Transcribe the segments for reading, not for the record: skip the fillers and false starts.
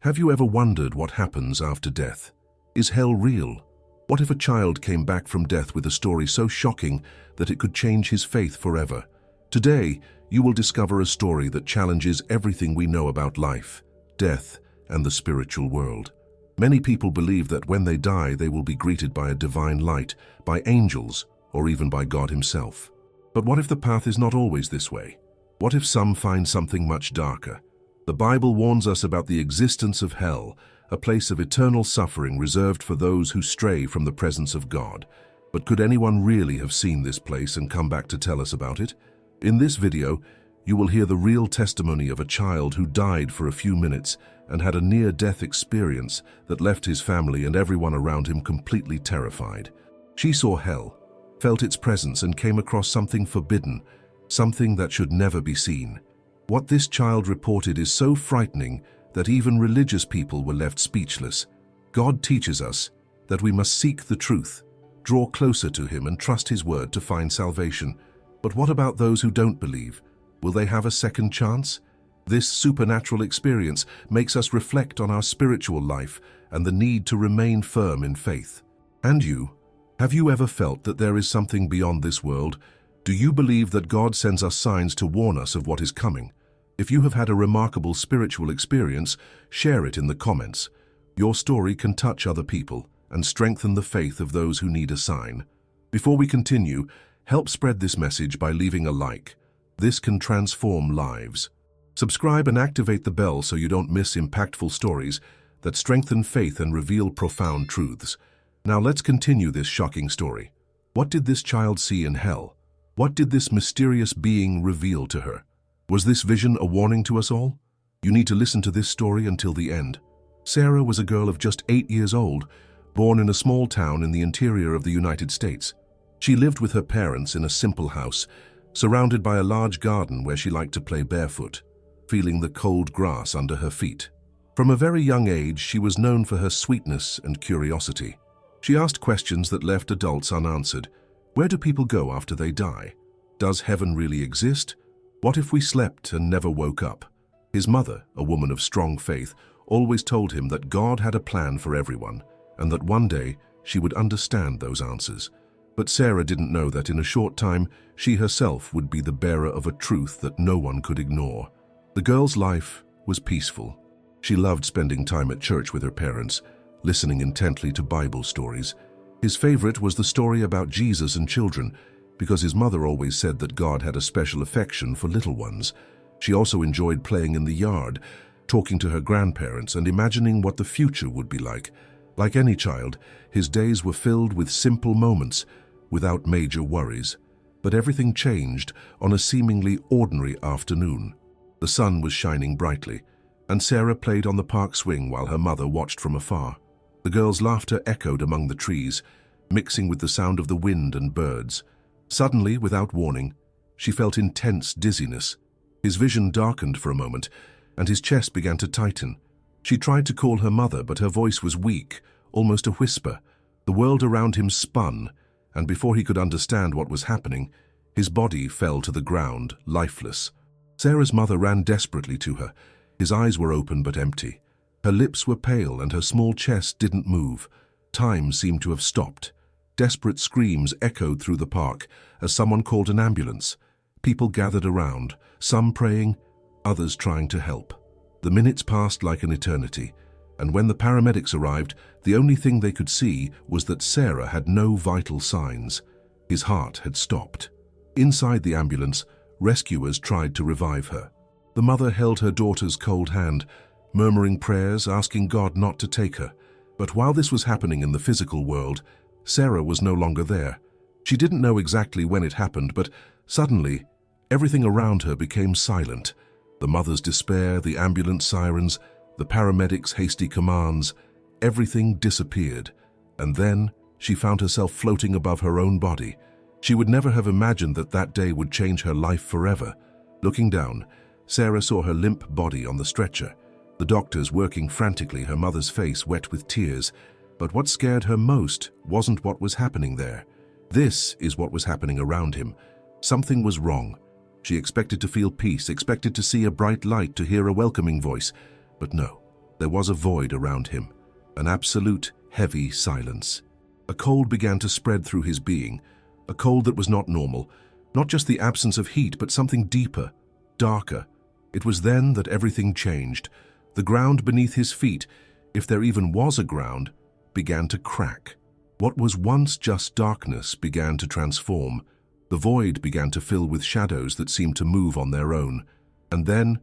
Have you ever wondered what happens after death? Is hell real? What if a child came back from death with a story so shocking that it could change his faith forever? Today, you will discover a story that challenges everything we know about life, death, and the spiritual world. Many people believe that when they die, they will be greeted by a divine light, by angels, or even by God himself. But what if the path is not always this way? What if some find something much darker? The Bible warns us about the existence of hell, a place of eternal suffering reserved for those who stray from the presence of God. But could anyone really have seen this place and come back to tell us about it? In this video, you will hear the real testimony of a child who died for a few minutes and had a near-death experience that left his family and everyone around him completely terrified. She saw hell, felt its presence, and came across something forbidden, something that should never be seen. What this child reported is so frightening that even religious people were left speechless. God teaches us that we must seek the truth, draw closer to him, and trust his word to find salvation. But what about those who don't believe? Will they have a second chance? This supernatural experience makes us reflect on our spiritual life and the need to remain firm in faith. And you? Have you ever felt that there is something beyond this world? Do you believe that God sends us signs to warn us of what is coming? If you have had a remarkable spiritual experience, share it in the comments. Your story can touch other people and strengthen the faith of those who need a sign. Before we continue, help spread this message by leaving a like. This can transform lives. Subscribe and activate the bell so you don't miss impactful stories that strengthen faith and reveal profound truths. Now let's continue this shocking story. What did this child see in hell? What did this mysterious being reveal to her? Was this vision a warning to us all? You need to listen to this story until the end. Sarah was a girl of just 8 years old, born in a small town in the interior of the United States. She lived with her parents in a simple house, surrounded by a large garden where she liked to play barefoot, feeling the cold grass under her feet. From a very young age, she was known for her sweetness and curiosity. She asked questions that left adults unanswered. Where do people go after they die? Does heaven really exist? What if we slept and never woke up? His mother, a woman of strong faith, always told him that God had a plan for everyone, and that one day she would understand those answers. But Sarah didn't know that in a short time, she herself would be the bearer of a truth that no one could ignore. The girl's life was peaceful. She loved spending time at church with her parents, listening intently to Bible stories. His favorite was the story about Jesus and children, because his mother always said that God had a special affection for little ones. She also enjoyed playing in the yard, talking to her grandparents, and imagining what the future would be like. Like any child, his days were filled with simple moments, without major worries. But everything changed on a seemingly ordinary afternoon. The sun was shining brightly, and Sarah played on the park swing while her mother watched from afar. The girl's laughter echoed among the trees, mixing with the sound of the wind and birds. Suddenly, without warning, she felt intense dizziness. His vision darkened for a moment, and his chest began to tighten. She tried to call her mother, but her voice was weak, almost a whisper. The world around him spun, and before he could understand what was happening, his body fell to the ground, lifeless. Sarah's mother ran desperately to her. His eyes were open but empty. Her lips were pale and her small chest didn't move. Time seemed to have stopped. Desperate screams echoed through the park as someone called an ambulance. People gathered around, some praying, others trying to help. The minutes passed like an eternity, and when the paramedics arrived, the only thing they could see was that Sarah had no vital signs. His heart had stopped. Inside the ambulance, rescuers tried to revive her. The mother held her daughter's cold hand, murmuring prayers, asking God not to take her. But while this was happening in the physical world, Sarah was no longer there. She didn't know exactly when it happened, but suddenly, everything around her became silent. The mother's despair, the ambulance sirens, the paramedics' hasty commands, everything disappeared. And then she found herself floating above her own body. She would never have imagined that that day would change her life forever. Looking down, Sarah saw her limp body on the stretcher. The doctors working frantically, her mother's face wet with tears. But what scared her most wasn't what was happening there. This is what was happening around him. Something was wrong. She expected to feel peace, expected to see a bright light, to hear a welcoming voice. But no, There was a void around him, an absolute, heavy silence. A cold began to spread through his being, a cold that was not normal, not just the absence of heat, but something deeper, darker. It was then that everything changed. The ground beneath his feet, if there even was a ground, began to crack. What was once just darkness began to transform. The void began to fill with shadows that seemed to move on their own. And then,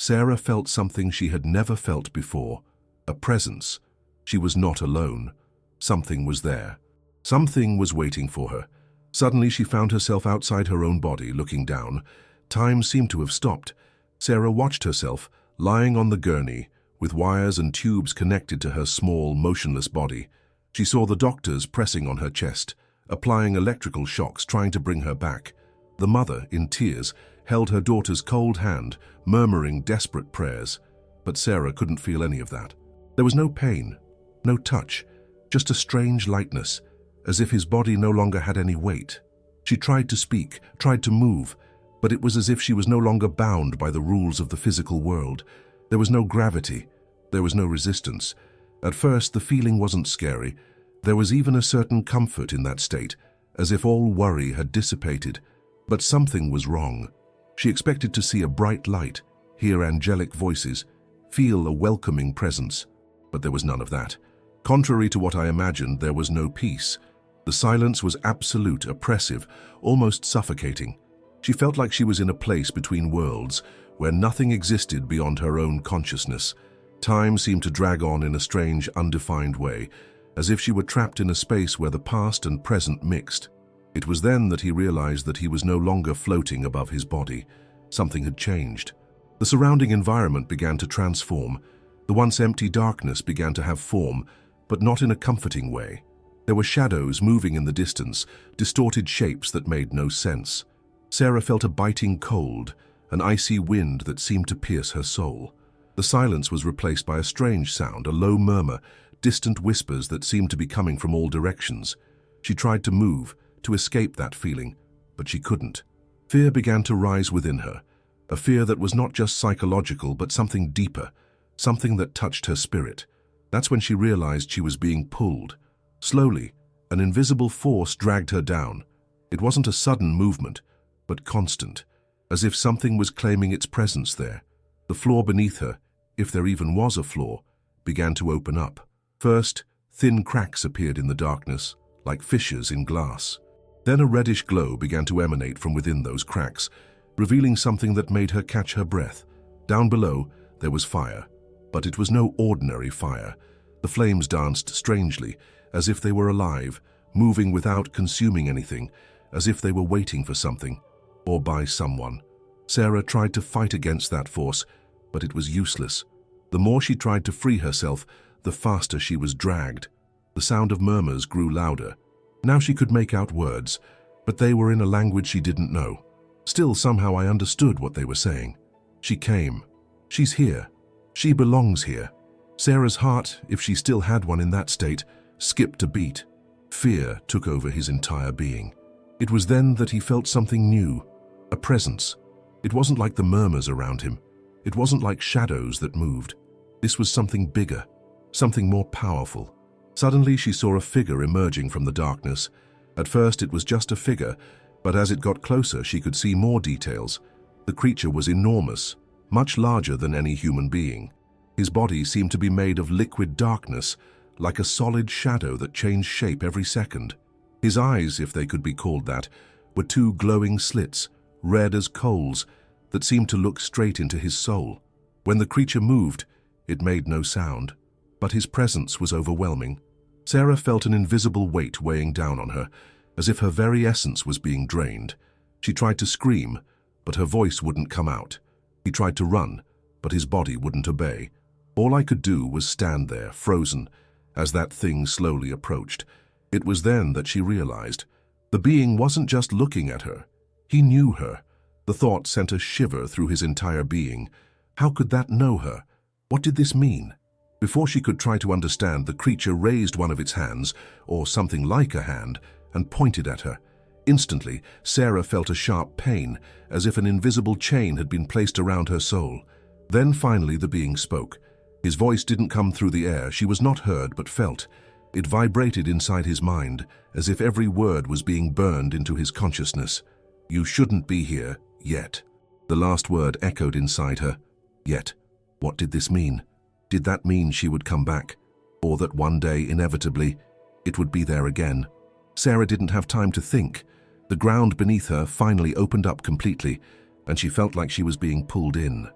Sarah felt something she had never felt before, a presence. She was not alone. Something was there. Something was waiting for her. Suddenly she found herself outside her own body, looking down. Time seemed to have stopped. Sarah watched herself, lying on the gurney, with wires and tubes connected to her small, motionless body. She saw the doctors pressing on her chest, applying electrical shocks, trying to bring her back. The mother, in tears, held her daughter's cold hand, murmuring desperate prayers. But Sarah couldn't feel any of that. There was no pain, no touch, just a strange lightness, as if his body no longer had any weight. She tried to speak, tried to move, but it was as if she was no longer bound by the rules of the physical world. There was no gravity, there was no resistance. At first, the feeling wasn't scary. There was even a certain comfort in that state, as if all worry had dissipated. But something was wrong. She expected to see a bright light, hear angelic voices, feel a welcoming presence. But there was none of that. Contrary to what I imagined, there was no peace. The silence was absolute, oppressive, almost suffocating. She felt like she was in a place between worlds, where nothing existed beyond her own consciousness. Time seemed to drag on in a strange, undefined way, as if she were trapped in a space where the past and present mixed. It was then that he realized that he was no longer floating above his body. Something had changed. The surrounding environment began to transform. The once empty darkness began to have form, but not in a comforting way. There were shadows moving in the distance, distorted shapes that made no sense. Sarah felt a biting cold, an icy wind that seemed to pierce her soul. The silence was replaced by a strange sound, a low murmur, distant whispers that seemed to be coming from all directions. She tried to move, to escape that feeling, but she couldn't. Fear began to rise within her, a fear that was not just psychological, but something deeper, something that touched her spirit. That's when she realized she was being pulled. Slowly, an invisible force dragged her down. It wasn't a sudden movement, but constant, as if something was claiming its presence there. The floor beneath her, if there even was a floor, began to open up. First, thin cracks appeared in the darkness, like fissures in glass. Then a reddish glow began to emanate from within those cracks, revealing something that made her catch her breath. Down below, there was fire, but it was no ordinary fire. The flames danced strangely, as if they were alive, moving without consuming anything, as if they were waiting for something, or by someone. Sarah tried to fight against that force, but it was useless. The more she tried to free herself, the faster she was dragged. The sound of murmurs grew louder. Now she could make out words, but they were in a language she didn't know. Still, somehow I understood what they were saying. She came. She's here. She belongs here. Sarah's heart, if she still had one in that state, skipped a beat. Fear took over his entire being. It was then that he felt something new, a presence. It wasn't like the murmurs around him. It wasn't like shadows that moved. This was something bigger, something more powerful. Suddenly she saw a figure emerging from the darkness. At first it was just a figure, but as it got closer she could see more details. The creature was enormous, much larger than any human being. His body seemed to be made of liquid darkness, like a solid shadow that changed shape every second. His eyes, if they could be called that, were two glowing slits, red as coals, that seemed to look straight into his soul. When the creature moved, it made no sound, but his presence was overwhelming. Sarah felt an invisible weight weighing down on her, as if her very essence was being drained. She tried to scream, but her voice wouldn't come out. He tried to run, but his body wouldn't obey. All I could do was stand there, frozen, as that thing slowly approached. It was then that she realized. The being wasn't just looking at her. He knew her. The thought sent a shiver through his entire being. How could that know her? What did this mean? Before she could try to understand, the creature raised one of its hands, or something like a hand, and pointed at her. Instantly, Sarah felt a sharp pain, as if an invisible chain had been placed around her soul. Then finally the being spoke. His voice didn't come through the air. She was not heard but felt. It vibrated inside his mind, as if every word was being burned into his consciousness. "You shouldn't be here, yet." The last word echoed inside her. Yet. What did this mean? Did that mean she would come back? Or that one day, inevitably, it would be there again? Sarah didn't have time to think. The ground beneath her finally opened up completely, and she felt like she was being pulled in.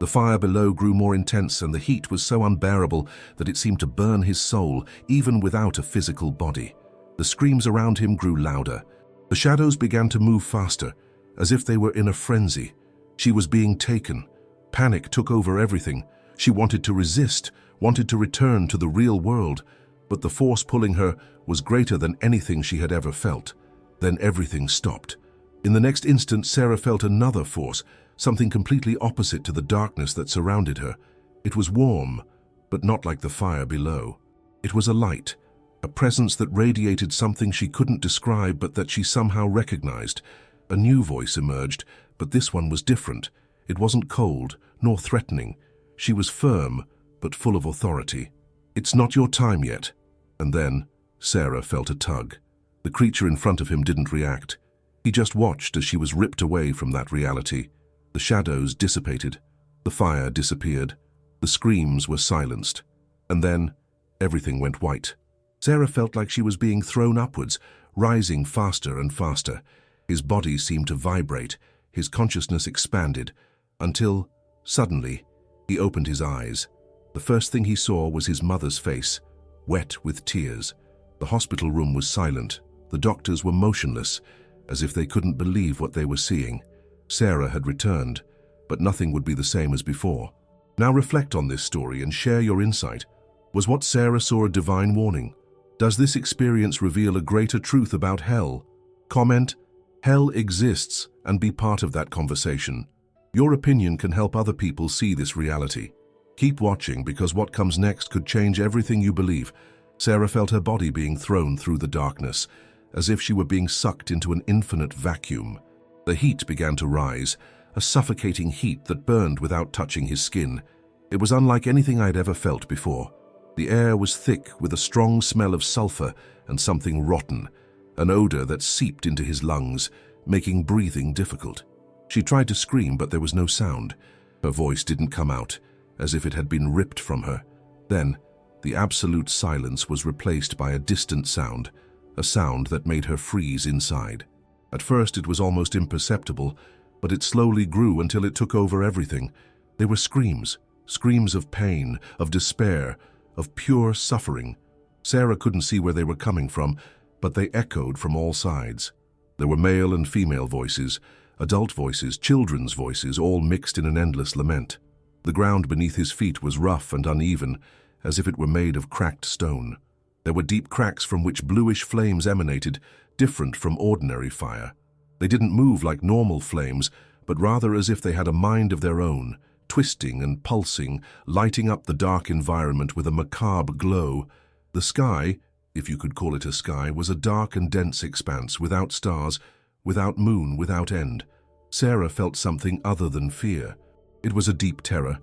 The fire below grew more intense, and the heat was so unbearable that it seemed to burn his soul, even without a physical body. The screams around him grew louder. The shadows began to move faster, as if they were in a frenzy. She was being taken. Panic took over everything. She wanted to resist, wanted to return to the real world, but the force pulling her was greater than anything she had ever felt. Then everything stopped. In the next instant, Sarah felt another force, something completely opposite to the darkness that surrounded her. It was warm, but not like the fire below. It was a light, a presence that radiated something she couldn't describe but that she somehow recognized. A new voice emerged, but this one was different. It wasn't cold, nor threatening. She was firm, but full of authority. "It's not your time yet." And then, Sarah felt a tug. The creature in front of him didn't react. He just watched as she was ripped away from that reality. The shadows dissipated. The fire disappeared. The screams were silenced. And then, everything went white. Sarah felt like she was being thrown upwards, rising faster and faster. His body seemed to vibrate. His consciousness expanded, until, suddenly, he opened his eyes. The first thing he saw was his mother's face, wet with tears. The hospital room was silent. The doctors were motionless, as if they couldn't believe what they were seeing. Sarah had returned, but nothing would be the same as before. Now reflect on this story and share your insight. Was what Sarah saw a divine warning? Does this experience reveal a greater truth about hell? Comment, "Hell exists," and be part of that conversation. Your opinion can help other people see this reality. Keep watching, because what comes next could change everything you believe. Sarah felt her body being thrown through the darkness, as if she were being sucked into an infinite vacuum. The heat began to rise, a suffocating heat that burned without touching his skin. It was unlike anything I'd ever felt before. The air was thick with a strong smell of sulfur and something rotten, an odor that seeped into his lungs, making breathing difficult. She tried to scream, but there was no sound. Her voice didn't come out, as if it had been ripped from her. Then, the absolute silence was replaced by a distant sound, a sound that made her freeze inside. At first it was almost imperceptible, but it slowly grew until it took over everything. They were screams, screams of pain, of despair, of pure suffering. Sarah couldn't see where they were coming from, but they echoed from all sides. There were male and female voices, adult voices, children's voices, all mixed in an endless lament. The ground beneath his feet was rough and uneven, as if it were made of cracked stone. There were deep cracks from which bluish flames emanated, different from ordinary fire. They didn't move like normal flames, but rather as if they had a mind of their own, twisting and pulsing, lighting up the dark environment with a macabre glow. The sky, if you could call it a sky, was a dark and dense expanse, without stars, without moon, without end. Sarah felt something other than fear. It was a deep terror,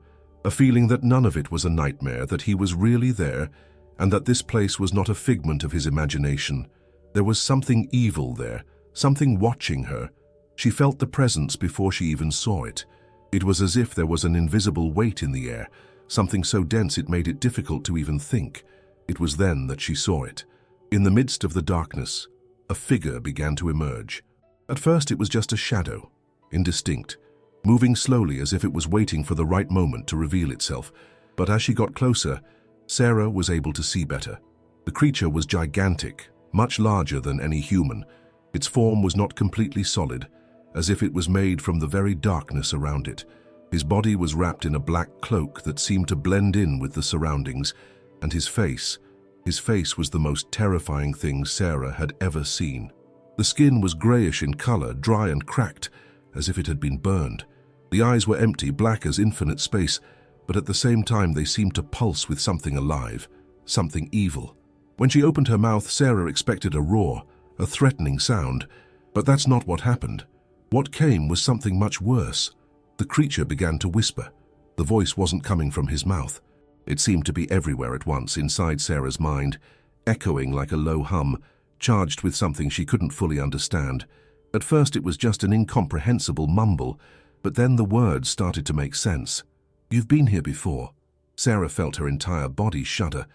a feeling that none of it was a nightmare, that he was really there, and that this place was not a figment of his imagination. There was something evil there, something watching her. She felt the presence before she even saw it. It was as if there was an invisible weight in the air, something so dense it made it difficult to even think. It was then that she saw it. In the midst of the darkness, a figure began to emerge. At first it was just a shadow, indistinct, moving slowly as if it was waiting for the right moment to reveal itself. But as she got closer, Sarah was able to see better. The creature was gigantic, much larger than any human. Its form was not completely solid, as if it was made from the very darkness around it. His body was wrapped in a black cloak that seemed to blend in with the surroundings, and his face was the most terrifying thing Sarah had ever seen. The skin was grayish in color, dry and cracked, as if it had been burned. The eyes were empty, black as infinite space, but at the same time they seemed to pulse with something alive, something evil. When she opened her mouth, Sarah expected a roar, a threatening sound, but that's not what happened. What came was something much worse. The creature began to whisper. The voice wasn't coming from his mouth. It seemed to be everywhere at once inside Sarah's mind, echoing like a low hum, charged with something she couldn't fully understand. At first it was just an incomprehensible mumble, but then the words started to make sense. "You've been here before." Sarah felt her entire body shudder.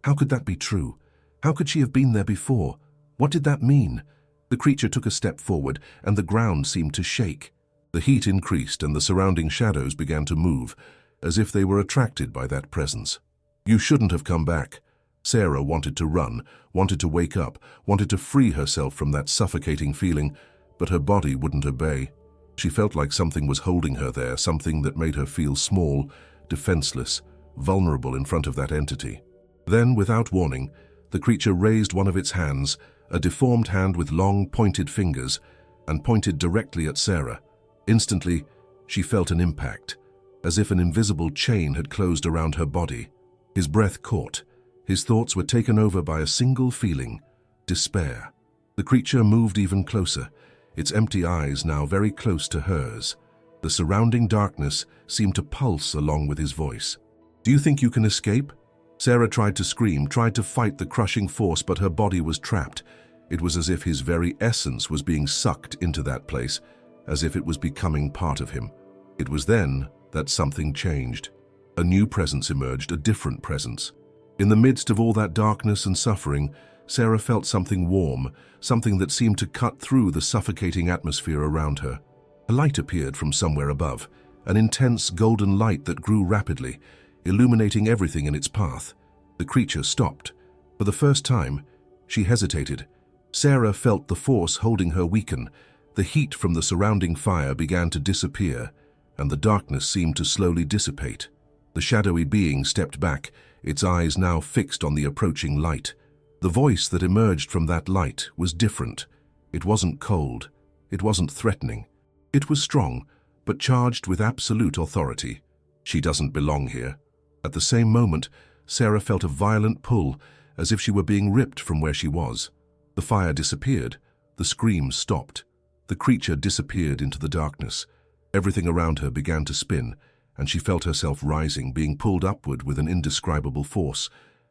How could that be true? How could she have been there before? What did that mean? The creature took a step forward, and the ground seemed to shake. The heat increased, and the surrounding shadows began to move, as if they were attracted by that presence. "You shouldn't have come back." Sarah wanted to run, wanted to wake up, wanted to free herself from that suffocating feeling, but her body wouldn't obey. She felt like something was holding her there, something that made her feel small, defenseless, vulnerable in front of that entity. Then, without warning, the creature raised one of its hands, a deformed hand with long, pointed fingers, and pointed directly at Sarah. Instantly, she felt an impact, as if an invisible chain had closed around her body. His breath caught. His thoughts were taken over by a single feeling: despair. The creature moved even closer, its empty eyes now very close to hers. The surrounding darkness seemed to pulse along with his voice. "Do you think you can escape?" Sarah tried to scream, tried to fight the crushing force, but her body was trapped. It was as if his very essence was being sucked into that place, as if it was becoming part of him. It was then that something changed. A new presence emerged, a different presence. In the midst of all that darkness and suffering, Sarah felt something warm, something that seemed to cut through the suffocating atmosphere around her. A light appeared from somewhere above, an intense golden light that grew rapidly, illuminating everything in its path. The creature stopped. For the first time, she hesitated. Sarah felt the force holding her weaken. The heat from the surrounding fire began to disappear, and the darkness seemed to slowly dissipate. The shadowy being stepped back, its eyes now fixed on the approaching light. The voice that emerged from that light was different. It wasn't cold. It wasn't threatening. It was strong, but charged with absolute authority. "She doesn't belong here." At the same moment, Sarah felt a violent pull, as if she were being ripped from where she was. The fire disappeared. The screams stopped. The creature disappeared into the darkness. Everything around her began to spin, and she felt herself rising, being pulled upward with an indescribable force.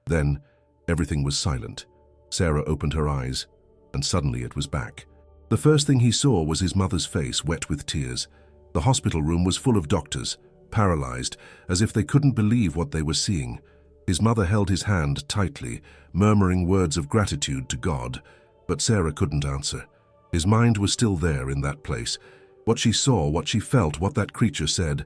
Then, everything was silent. Sarah opened her eyes, and suddenly it was back. The first thing he saw was his mother's face, wet with tears. The hospital room was full of doctors, paralyzed, as if they couldn't believe what they were seeing. His mother held his hand tightly, murmuring words of gratitude to God, but Sarah couldn't answer. His mind was still there in that place. What she saw, what she felt, what that creature said,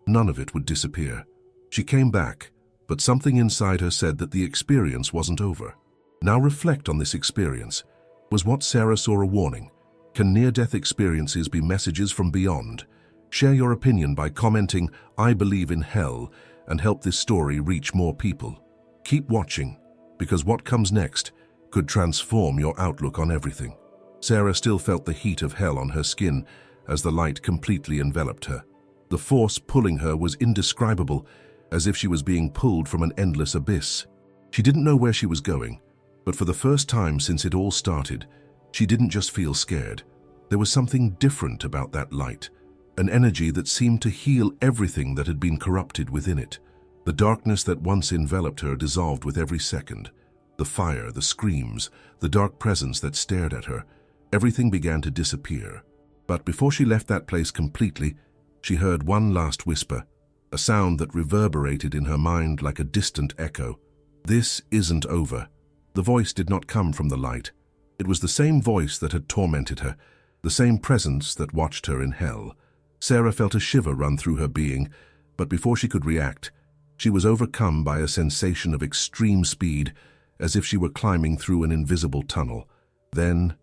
none of it would disappear. She came back, but something inside her said that the experience wasn't over. Now reflect on this experience. Was what Sarah saw a warning? Can near-death experiences be messages from beyond? Share your opinion by commenting, "I believe in hell," and help this story reach more people. Keep watching, because what comes next could transform your outlook on everything. Sarah still felt the heat of hell on her skin as the light completely enveloped her. The force pulling her was indescribable, as if she was being pulled from an endless abyss. She didn't know where she was going, but for the first time since it all started, she didn't just feel scared. There was something different about that light, an energy that seemed to heal everything that had been corrupted within it. The darkness that once enveloped her dissolved with every second. The fire, the screams, the dark presence that stared at her, everything began to disappear. But before she left that place completely, she heard one last whisper, a sound that reverberated in her mind like a distant echo. "This isn't over." The voice did not come from the light. It was the same voice that had tormented her, the same presence that watched her in hell. Sarah felt a shiver run through her being, but before she could react, she was overcome by a sensation of extreme speed, as if she were climbing through an invisible tunnel. Then,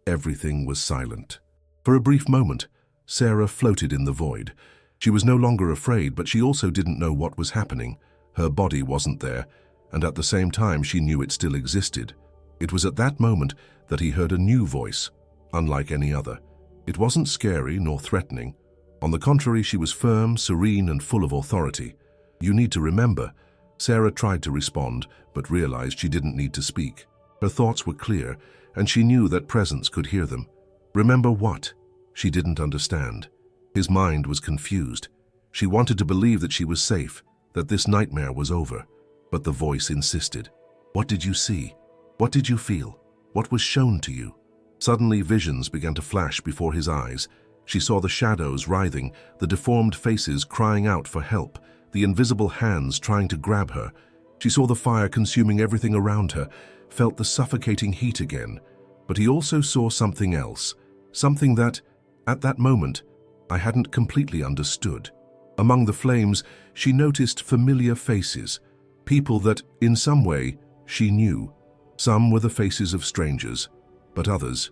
everything was silent. For a brief moment, Sarah floated in the void. She was no longer afraid, but she also didn't know what was happening. Her body wasn't there, and at the same time she knew it still existed. It was at that moment that he heard a new voice, unlike any other. It wasn't scary nor threatening. On the contrary, she was firm, serene, and full of authority. "You need to remember." Sarah tried to respond, but realized she didn't need to speak. Her thoughts were clear, and she knew that presence could hear them. Remember what? She didn't understand. His mind was confused. She wanted to believe that she was safe, that this nightmare was over. But the voice insisted. What did you see? What did you feel? What was shown to you? Suddenly visions began to flash before his eyes. She saw the shadows writhing, the deformed faces crying out for help, the invisible hands trying to grab her. She saw the fire consuming everything around her, felt the suffocating heat again. But he also saw something else, something that, at that moment, I hadn't completely understood. Among the flames, she noticed familiar faces, people that, in some way, she knew. Some were the faces of strangers, but others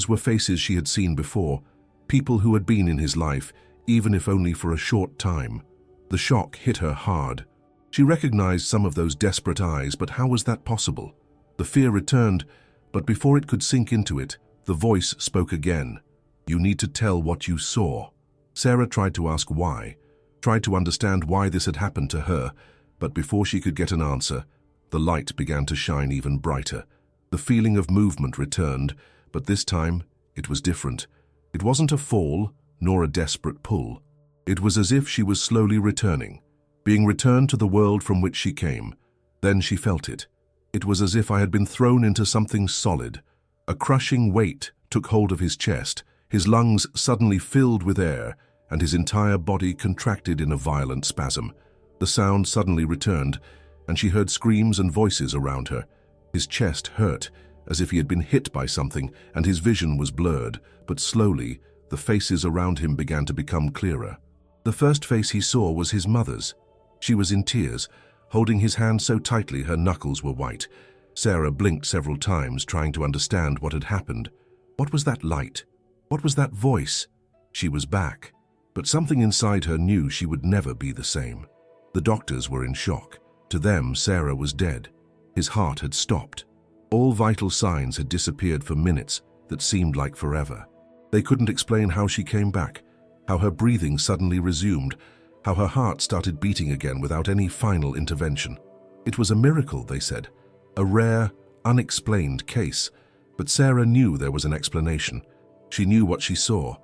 were faces she had seen before, people who had been in his life, even if only for a short time. The shock hit her hard. She recognized some of those desperate eyes, but how was that possible? The fear returned, but before it could sink into it, the voice spoke again. You need to tell what you saw. Sarah tried to ask why, tried to understand why this had happened to her, but before she could get an answer, the light began to shine even brighter. The feeling of movement returned, but this time it was different. It wasn't a fall, nor a desperate pull. It was as if she was slowly returning, being returned to the world from which she came. Then she felt it. It was as if I had been thrown into something solid. A crushing weight took hold of his chest, his lungs suddenly filled with air, and his entire body contracted in a violent spasm. The sound suddenly returned, and she heard screams and voices around her. His chest hurt, as if he had been hit by something, and his vision was blurred, but slowly, the faces around him began to become clearer. The first face he saw was his mother's. She was in tears, holding his hand so tightly her knuckles were white. Sarah blinked several times, trying to understand what had happened. What was that light? What was that voice? She was back, but something inside her knew she would never be the same. The doctors were in shock. To them, Sarah was dead. His heart had stopped. All vital signs had disappeared for minutes that seemed like forever. They couldn't explain how she came back, how her breathing suddenly resumed, how her heart started beating again without any final intervention. It was a miracle, they said, a rare, unexplained case. But Sarah knew there was an explanation. She knew what she saw.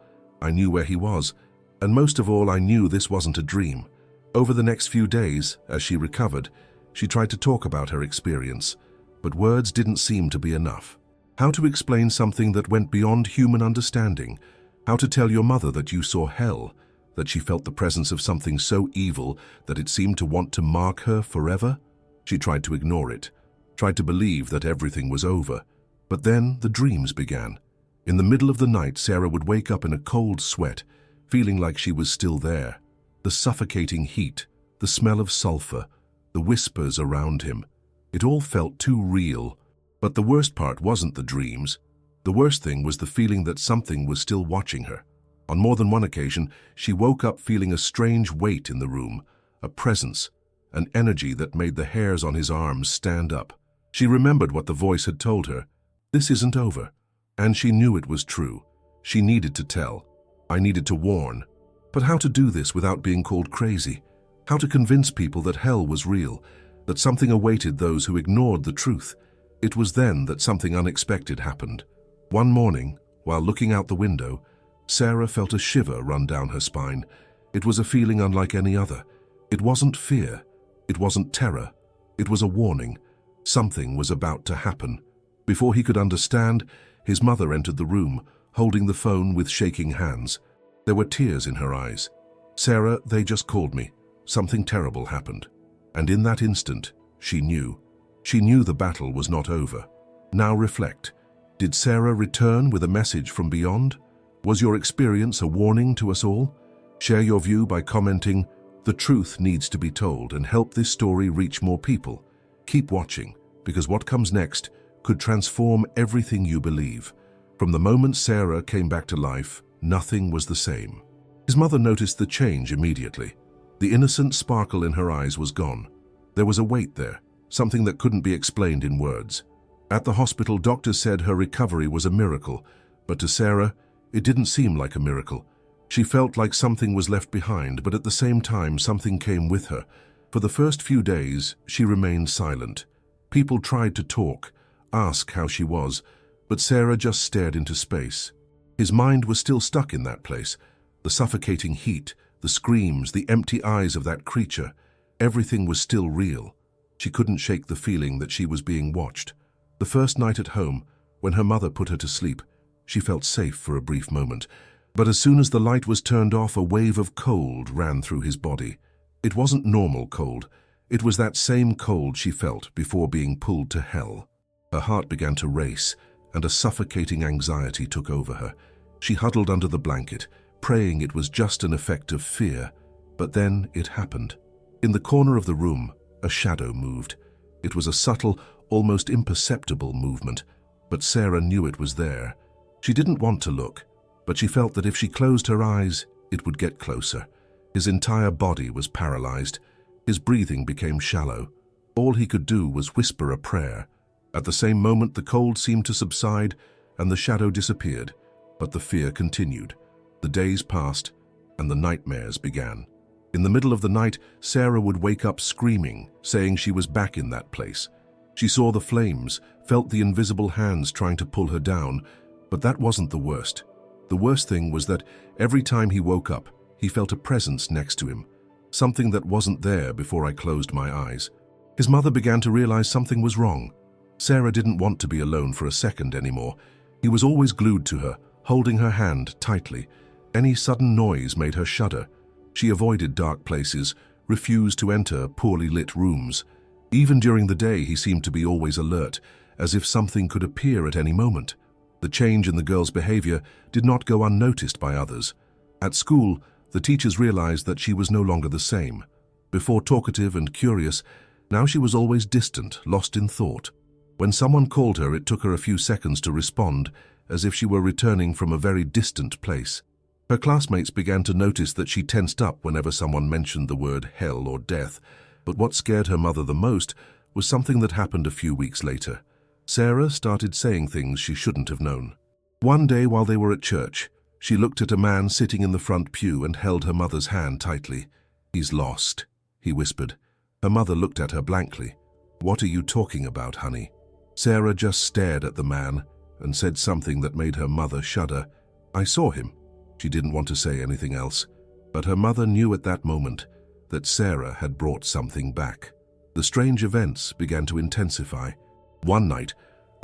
I knew where he was. And most of all, I knew this wasn't a dream. Over the next few days, as she recovered, she tried to talk about her experience, but words didn't seem to be enough. How to explain something that went beyond human understanding? How to tell your mother that you saw hell, that she felt the presence of something so evil that it seemed to want to mark her forever? She tried to ignore it, tried to believe that everything was over. But then the dreams began. In the middle of the night, Sarah would wake up in a cold sweat, feeling like she was still there. The suffocating heat, the smell of sulfur, the whispers around him. It all felt too real. But the worst part wasn't the dreams. The worst thing was the feeling that something was still watching her. On more than one occasion, she woke up feeling a strange weight in the room, a presence, an energy that made the hairs on his arms stand up. She remembered what the voice had told her. This isn't over. And she knew it was true. She needed to tell. I needed to warn. But how to do this without being called crazy? How to convince people that hell was real, that something awaited those who ignored the truth? It was then that something unexpected happened. One morning, while looking out the window, Sarah felt a shiver run down her spine. It was a feeling unlike any other. It wasn't fear. It wasn't terror. It was a warning. Something was about to happen. Before he could understand, his mother entered the room, holding the phone with shaking hands. There were tears in her eyes. Sarah, they just called me. Something terrible happened. And in that instant, she knew. She knew the battle was not over. Now reflect. Did Sarah return with a message from beyond? Was your experience a warning to us all? Share your view by commenting, "The truth needs to be told," and help this story reach more people. Keep watching, because what comes next could transform everything you believe. From the moment Sarah came back to life, nothing was the same. His mother noticed the change immediately. The innocent sparkle in her eyes was gone. There was a weight there, something that couldn't be explained in words. At the hospital, doctors said her recovery was a miracle, but to Sarah, it didn't seem like a miracle. She felt like something was left behind, but at the same time, something came with her. For the first few days, she remained silent. People tried to talk, ask how she was, but Sarah just stared into space. His mind was still stuck in that place. The suffocating heat, the screams, the empty eyes of that creature, everything was still real. She couldn't shake the feeling that she was being watched. The first night at home, when her mother put her to sleep, she felt safe for a brief moment. But as soon as the light was turned off, a wave of cold ran through his body. It wasn't normal cold. It was that same cold she felt before being pulled to hell. Her heart began to race, and a suffocating anxiety took over her. She huddled under the blanket, praying it was just an effect of fear. But then it happened. In the corner of the room, a shadow moved. It was a subtle, almost imperceptible movement, but Sarah knew it was there. She didn't want to look, but she felt that if she closed her eyes, it would get closer. His entire body was paralyzed. His breathing became shallow. All he could do was whisper a prayer. At the same moment, the cold seemed to subside and the shadow disappeared, but the fear continued. The days passed and the nightmares began. In the middle of the night, Sarah would wake up screaming, saying she was back in that place. She saw the flames, felt the invisible hands trying to pull her down, but that wasn't the worst. The worst thing was that every time he woke up, he felt a presence next to him, something that wasn't there before I closed my eyes. His mother began to realize something was wrong. Sarah didn't want to be alone for a second anymore. He was always glued to her, holding her hand tightly. Any sudden noise made her shudder. She avoided dark places, refused to enter poorly lit rooms. Even during the day, he seemed to be always alert, as if something could appear at any moment. The change in the girl's behavior did not go unnoticed by others. At school, the teachers realized that she was no longer the same. Before talkative and curious, now she was always distant, lost in thought. When someone called her, it took her a few seconds to respond, as if she were returning from a very distant place. Her classmates began to notice that she tensed up whenever someone mentioned the word hell or death, but what scared her mother the most was something that happened a few weeks later. Sarah started saying things she shouldn't have known. One day while they were at church, she looked at a man sitting in the front pew and held her mother's hand tightly. "He's lost," he whispered. Her mother looked at her blankly. "What are you talking about, honey?" Sarah just stared at the man and said something that made her mother shudder. "I saw him." She didn't want to say anything else, but her mother knew at that moment that Sarah had brought something back. The strange events began to intensify. One night,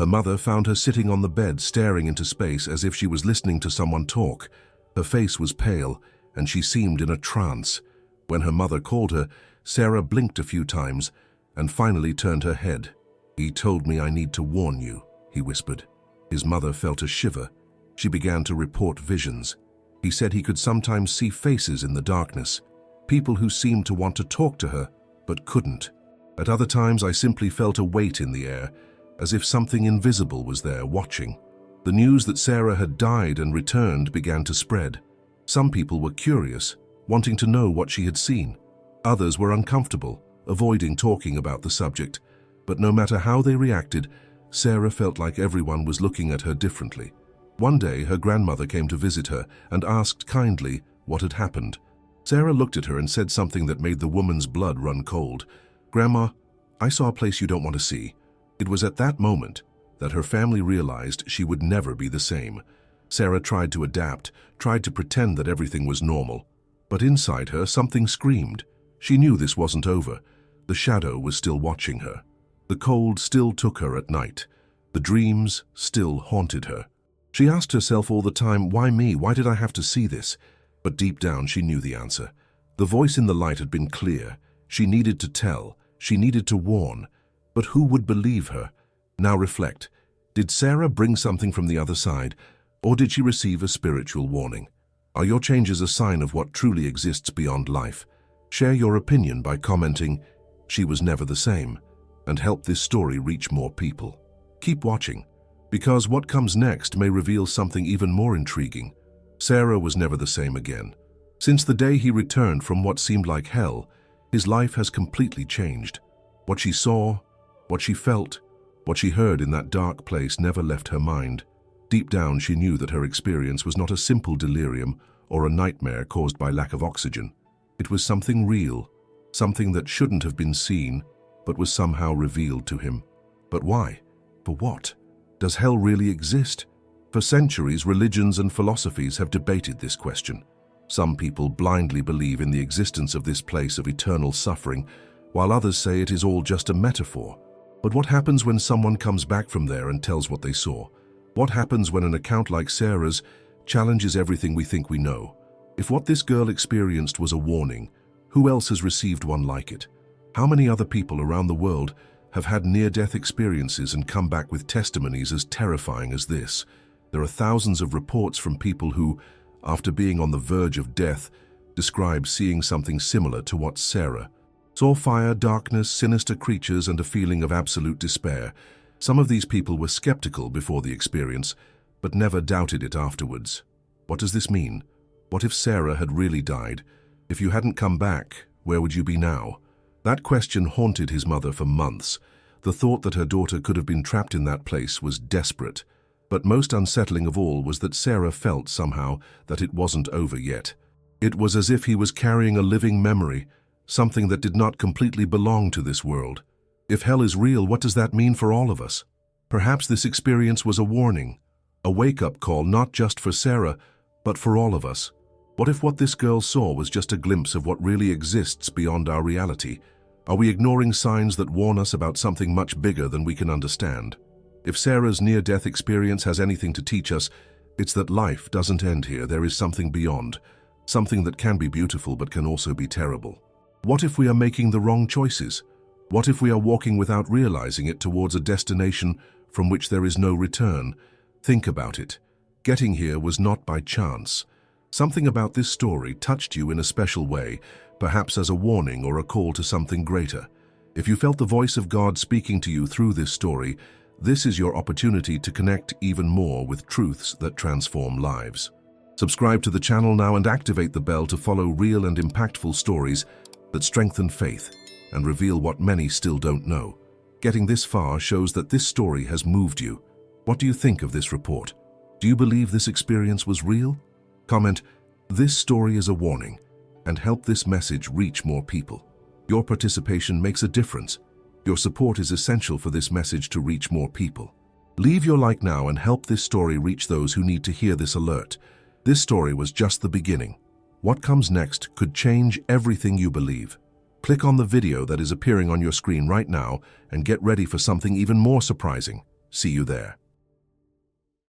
her mother found her sitting on the bed staring into space as if she was listening to someone talk. Her face was pale, and she seemed in a trance. When her mother called her, Sarah blinked a few times and finally turned her head. "He told me I need to warn you," he whispered. His mother felt a shiver. She began to report visions. He said he could sometimes see faces in the darkness, people who seemed to want to talk to her, but couldn't. At other times, I simply felt a weight in the air, as if something invisible was there watching. The news that Sarah had died and returned began to spread. Some people were curious, wanting to know what she had seen. Others were uncomfortable, avoiding talking about the subject. But no matter how they reacted, Sarah felt like everyone was looking at her differently. One day, her grandmother came to visit her and asked kindly what had happened. Sarah looked at her and said something that made the woman's blood run cold. "Grandma, I saw a place you don't want to see." It was at that moment that her family realized she would never be the same. Sarah tried to adapt, tried to pretend that everything was normal. But inside her, something screamed. She knew this wasn't over. The shadow was still watching her. The cold still took her at night. The dreams still haunted her. She asked herself all the time, why me? Why did I have to see this? But deep down, she knew the answer. The voice in the light had been clear. She needed to tell. She needed to warn. But who would believe her? Now reflect. Did Sarah bring something from the other side, or did she receive a spiritual warning? Are your changes a sign of what truly exists beyond life? Share your opinion by commenting, "She was never the same," and help this story reach more people. Keep watching, because what comes next may reveal something even more intriguing. Sarah was never the same again. Since the day he returned from what seemed like hell, his life has completely changed. What she saw, what she felt, what she heard in that dark place never left her mind. Deep down, she knew that her experience was not a simple delirium or a nightmare caused by lack of oxygen. It was something real, something that shouldn't have been seen, but was somehow revealed to him. But why? For what? Does hell really exist? For centuries, religions and philosophies have debated this question. Some people blindly believe in the existence of this place of eternal suffering, while others say it is all just a metaphor. But what happens when someone comes back from there and tells what they saw? What happens when an account like Sarah's challenges everything we think we know? If what this girl experienced was a warning, who else has received one like it? How many other people around the world have had near-death experiences and come back with testimonies as terrifying as this? There are thousands of reports from people who, after being on the verge of death, describe seeing something similar to what Sarah saw: fire, darkness, sinister creatures, and a feeling of absolute despair. Some of these people were skeptical before the experience, but never doubted it afterwards. What does this mean? What if Sarah had really died? If you hadn't come back, where would you be now? That question haunted his mother for months. The thought that her daughter could have been trapped in that place was desperate. But most unsettling of all was that Sarah felt somehow that it wasn't over yet. It was as if he was carrying a living memory, something that did not completely belong to this world. If hell is real, what does that mean for all of us? Perhaps this experience was a warning, a wake-up call not just for Sarah, but for all of us. What if what this girl saw was just a glimpse of what really exists beyond our reality? Are we ignoring signs that warn us about something much bigger than we can understand? If Sarah's near-death experience has anything to teach us, it's that life doesn't end here. There is something beyond, something that can be beautiful but can also be terrible. What if we are making the wrong choices? What if we are walking without realizing it towards a destination from which there is no return? Think about it. Getting here was not by chance. Something about this story touched you in a special way, perhaps as a warning or a call to something greater. If you felt the voice of God speaking to you through this story, this is your opportunity to connect even more with truths that transform lives. Subscribe to the channel now and activate the bell to follow real and impactful stories that strengthen faith and reveal what many still don't know. Getting this far shows that this story has moved you. What do you think of this report? Do you believe this experience was real? Comment, "This story is a warning," and help this message reach more people. Your participation makes a difference. Your support is essential for this message to reach more people. Leave your like now and help this story reach those who need to hear this alert. This story was just the beginning. What comes next could change everything you believe. Click on the video that is appearing on your screen right now and get ready for something even more surprising. See you there.